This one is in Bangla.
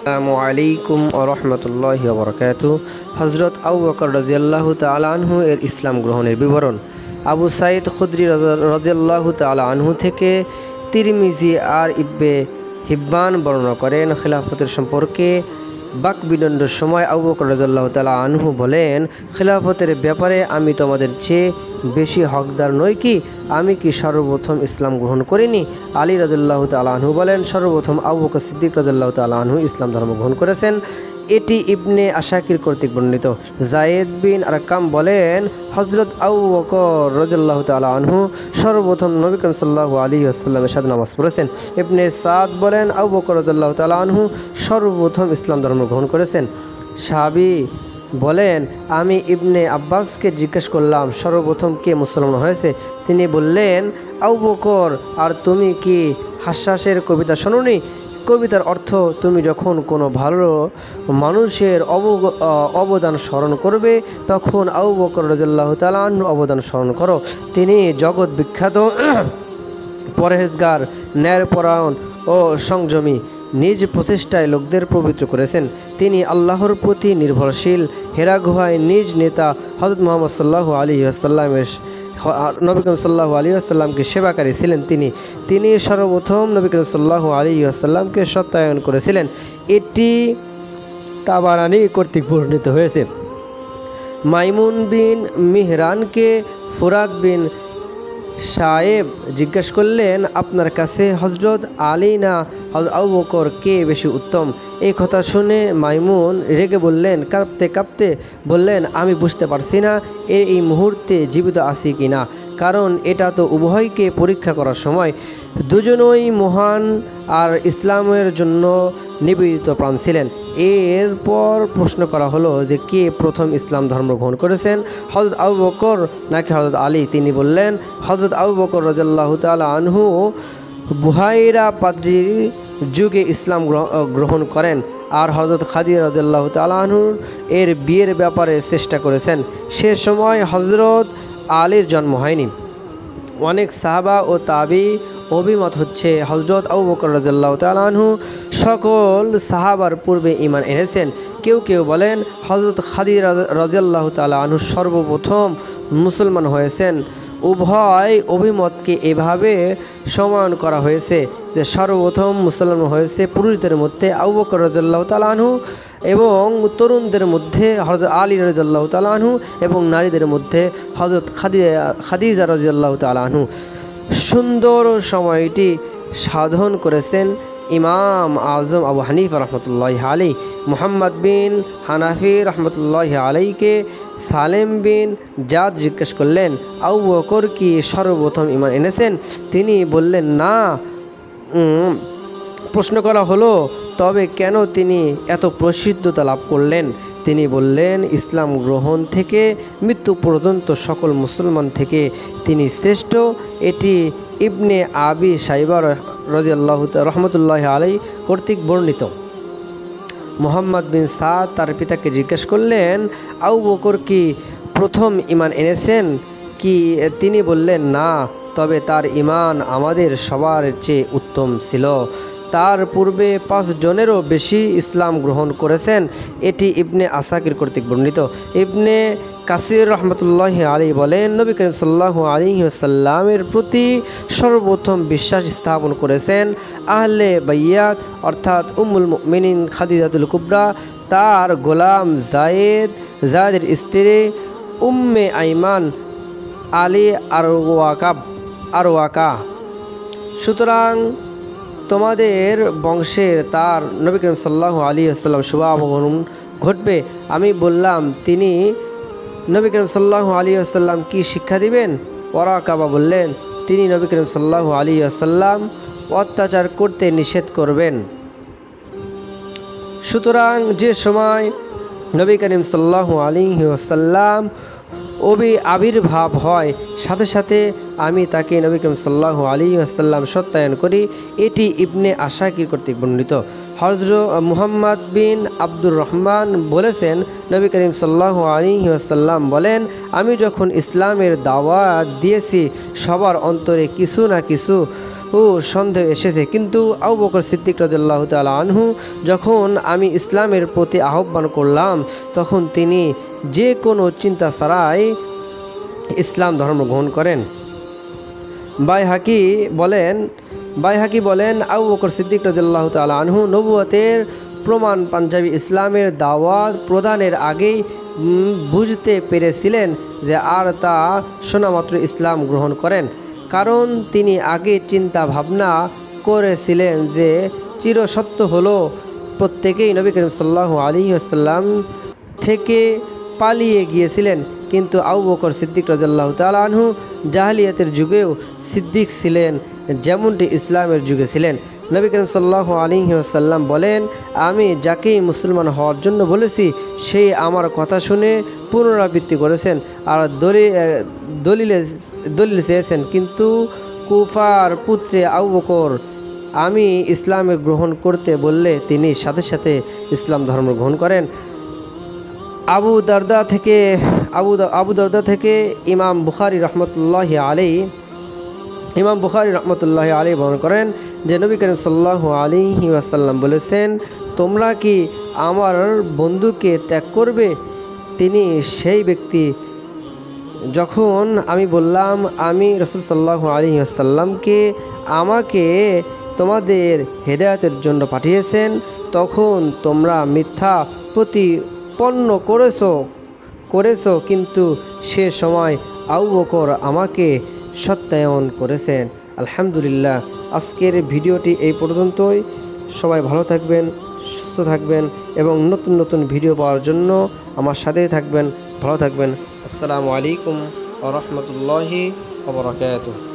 আসসালামু আলাইকুম ওয়া রাহমাতুল্লাহি ওয়া বারাকাতুহু। হযরত আবু বকর রাদিয়াল্লাহু তাআলা আনহু এর ইসলাম গ্রহণের বিবরণ। আবু সাঈদ খুদরি রাদিয়াল্লাহু তাআলা আনহু থেকে তিরমিজি আর ইবনে হিব্বান বর্ণনা করেন, খিলাফতের সম্পর্কে বাক বিদণ্ডের সময় আবু বকর রাদিয়াল্লাহু তাআলা আনহু বলেন, খিলাফতের ব্যাপারে আমি তোমাদের চেয়ে বেশি হকদার নই কি? আমি কি সর্বপ্রথম ইসলাম গ্রহণ করিনি? আলী রাদিয়াল্লাহু তাআলা আনহু বলেন, সর্বপ্রথম আবু বকর সিদ্দিক রাদিয়াল্লাহু তাআলা আনহু ইসলাম ধর্ম গ্রহণ করেছেন। এটি ইবনে আশাকির কর্তৃক বর্ণিত। জায়েদ বিন আরকাম বলেন, হযরত আবু বকর রাদিয়াল্লাহু তাআলা আনহু সর্বপ্রথম নবী করিম সাল্লাল্লাহু আলাইহি ওয়াসাল্লামের সাথে নামাজ পড়েছেন। ইবনে সাদ বলেন, আবু বকর রাদিয়াল্লাহু তাআলা আনহু সর্বপ্রথম ইসলাম ধর্ম গ্রহণ করেছেন। সাহাবী বলেন, আমি ইবনে আব্বাসকে জিজ্ঞেস করলাম, সর্বপ্রথম কে মুসলমান হয়েছে? তিনি বললেন, আবু বকর। আর তুমি কি হাসসাসের কবিতা শোনোনি? কবিতার অর্থ, তুমি যখন কোনো ভালো মানুষের অবদান স্মরণ করবে তখন আবু বকর রাদিয়াল্লাহু তাআলা আনহু অবদান স্মরণ করো। তিনি জগৎ বিখ্যাত পরহেজগার, ন্যায়পরায়ণ ও সংযমী। নিজ প্রচেষ্টায় লোকদের পবিত্র করেছেন। তিনি আল্লাহর প্রতি নির্ভরশীল। হেরা গুহায় নিজ নেতা হযরত মুহাম্মদ সাল্লাল্লাহু আলাইহি ওয়াসাল্লামের নবী করিম সাল্লাল্লাহু আলাইহি ওয়াসাল্লামকে সেবাকারী ছিলেন। তিনি সর্বপ্রথম নবী করিম সাল্লাল্লাহু আলাইহি ওয়াসাল্লামকে সত্যায়ন করেছিলেন। এটি তাবারানী কর্তৃক বর্ণিত হয়েছে। মাইমুন বিন মিহরানকে ফুরাত বিন সাহেব জিজ্ঞেস করলেন, আপনার কাছে হযরত আলী না হযরত আবু বকর কে বেশি উত্তম? এই কথা শুনে মাইমুন রেগে বললেন, কাঁপতে কাঁপতে বললেন, আমি বুঝতে পারছি না এই মুহূর্তে জীবিত আছি কি না, কারণ এটা তো উভয়কে পরীক্ষা করার সময়। দুজনই মহান আর ইসলামের জন্য নিবেদিত প্রাণ ছিলেন। এরপর প্রশ্ন করা হলো যে কে প্রথম ইসলাম ধর্ম গ্রহণ করেছেন, হযরত আবু বকর নাকি হযরত আলী? তিনি বললেন, হযরত আবু বকর রাদিয়াল্লাহু তাআলা আনহু বুহাইরা পাদ্রীর যুগে ইসলাম গ্রহণ করেন আর হযরত খাদিজা রাদিয়াল্লাহু তাআলা আনহু এর বিয়ের ব্যাপারে চেষ্টা করেছেন। সে সময় হযরত আলীর জন্ম হয়নি। অনেক সাহাবা ও তাবি অভিমত হচ্ছে হযরত আবু বকর রাদিয়াল্লাহু তাআলা আনহু সকল সাহাবার পূর্বে ঈমান এনেছেন। কেউ কেউ বলেন হযরত খাদিজা রাদিয়াল্লাহু তাআলা আনহু সর্বপ্রথম মুসলমান হয়েছেন। উভয় অভিমতকে এভাবে সমান করা হয়েছে যে সর্বপ্রথম মুসলমান হয়েছে পুরুষদের মধ্যে আবু বকর রাদিয়াল্লাহু তাআলা আনহু এবং তরুণদের মধ্যে হযরত আলী রাদিয়াল্লাহু তাআলা আনহু এবং নারীদের মধ্যে হযরত খাদিজা রাদিয়াল্লাহু তাআলা আনহু। সুন্দর সময়টি সাধন করেছেন ইমাম আজম আবু হানিফা রহমতুল্লাহি আলাইহি। মুহাম্মদ বিন হানাফি রহমতুল্লাহি আলাইহিকে সালেম বিন জাদ জিজ্ঞেস করলেন, আবু বকর কি সর্বপ্রথম ঈমান এনেছেন? তিনি বললেন, না। প্রশ্ন করা হলো, তবে কেন তিনি এত প্রসিদ্ধতা লাভ করলেন? তিনি বললেন, ইসলাম গ্রহণ থেকে মৃত্যু পর্যন্ত সকল মুসলমান থেকে তিনি শ্রেষ্ঠ। এটি ইবনে আবি শাইবা রাদিয়াল্লাহু রহমতুল্লাহি আলাইহি কর্তৃক বর্ণিত। মুহাম্মদ বিন সাদ তার পিতাকে জিজ্ঞেস করলেন, আবু বকর কি প্রথম ঈমান এনেছেন কি? তিনি বললেন, না, তবে তার ঈমান আমাদের সবার চেয়ে উত্তম ছিল। তার পূর্বে 5 জনেরও বেশি ইসলাম গ্রহণ করেছেন। এটি ইবনে আসাকির কর্তৃক বর্ণিত। ইবনে কাসির রহমতুল্লাহি আলাইহি বলেন, নবী করিম সাল্লাল্লাহু আলাইহি ওয়াসাল্লামের প্রতি সর্বপ্রথম বিশ্বাস স্থাপন করেছেন আহলে বাইয়াত অর্থাৎ উম্মুল মুমিনিন খাদিজাতুল কুবরা, তার গোলাম জায়েদের স্ত্রী উম্মে আইমান, আলী আরওয়াকা। সুতরাং তোমাদের বংশের তার নবী করিম সাল্লাল্লাহু আলাইহি ওয়াসাল্লাম শুভ আগমন ঘটবে। আমি বললাম, তিনি নবী করিম সাল্লাল্লাহু আলাইহি ওয়াসাল্লাম কি শিক্ষা দিবেন? ওয়ারাকা বললেন, তিনি নবী করিম সাল্লাল্লাহু আলাইহি ওয়াসাল্লাম অত্যাচার করতে নিষেধ করবেন। সুতরাং যে সময় নবী করিম সাল্লাল্লাহু আলাইহি ওয়াসাল্লাম আবির্ভাব হয় সাথে সাথে আমি তাকে নবী করিম সাল্লাল্লাহু আলাইহি ওয়াসাল্লাম সত্যায়ন করি। এটি ইবনে আশাকির কর্তৃক বর্ণিত। হযরত মুহাম্মদ বিন আব্দুর রহমান বলেছেন, নবী করিম সাল্লাল্লাহু আলাইহি ওয়াসাল্লাম বলেন, আমি যখন ইসলামের দাওয়াত দিয়েছি সবার অন্তরে কিছু না কিছু সন্দেহ এসেছে, কিন্তু আবু বকর সিদ্দিক রাদিয়াল্লাহু তাআলা আনহু যখন আমি ইসলামের প্রতি আহ্বান করলাম, তখন তিনি যে কোনো চিন্তা ছাড়াই ইসলাম ধর্ম গ্রহণ করেন। বাইহাকি বলেন আবু বকর সিদ্দিক রাদিয়াল্লাহু তাআলা আনহু নবুয়তের প্রমাণ পাঞ্জাবি ইসলামের দাওয়াত প্রদানের আগেই বুঝতে পেরেছিলেন যে আর তা শোনামাত্র ইসলাম গ্রহণ করেন, কারণ তিনি আগে চিন্তা ভাবনা করেছিলেন যে চিরসত্য হলো প্রত্যেকেই নবী করিম সাল্লাল্লাহু আলাইহি ওয়াসাল্লাম থেকে পালিয়ে গিয়েছিলেন। কিন্তু আবু বকর সিদ্দিক রাদিয়াল্লাহু তাআলা আনহু জাহেলিয়াতের যুগেও সিদ্দিক ছিলেন, যেমনটি ইসলামের যুগে ছিলেন। নবী করিম সাল্লাল্লাহু আলাইহি ওয়াসাল্লাম বলেন, আমি যাকেই মুসলমান হওয়ার জন্য বলেছি সেই আমার কথা শুনে পুনরাবৃত্তি করেছেন আর দলিল চেয়েছেন। কিন্তু কুফার পুত্রে আবু বকর আমি ইসলামে গ্রহণ করতে বললে তিনি সাথে সাথে ইসলাম ধর্ম গ্রহণ করেন। আবু দারদা থেকে ইমাম বুখারী রহমতুল্লাহি আলাইহি বর্ণনা করেন যে নবী করিম সাল্লাল্লাহু আলাইহি ওয়াসাল্লাম বলেছেন, তোমরা কি আমার বন্ধুকে ত্যাগ করবে? তিনি সেই ব্যক্তি। যখন আমি বললাম আমি রাসূল সাল্লাল্লাহু আলাইহি ওয়াসাল্লামকে আমাকে তোমাদের হেদায়েতের জন্য পাঠিয়েছেন, তখন তোমরা মিথ্যা প্রতিপন্ন করেছো, কিন্তু সে সময় আবু বকর আমাকে সত্যায়ন করেছেন। আলহামদুলিল্লাহ, আজকের ভিডিওটি এই পর্যন্তই। সবাই ভালো থাকবেন, সুস্থ থাকবেন এবং নতুন নতুন ভিডিও পাওয়ার জন্য আমার সাথেই থাকবেন। ভালো থাকবেন। আসসালামু আলাইকুম ওয়া রাহমাতুল্লাহি ওয়া বারাকাতুহু।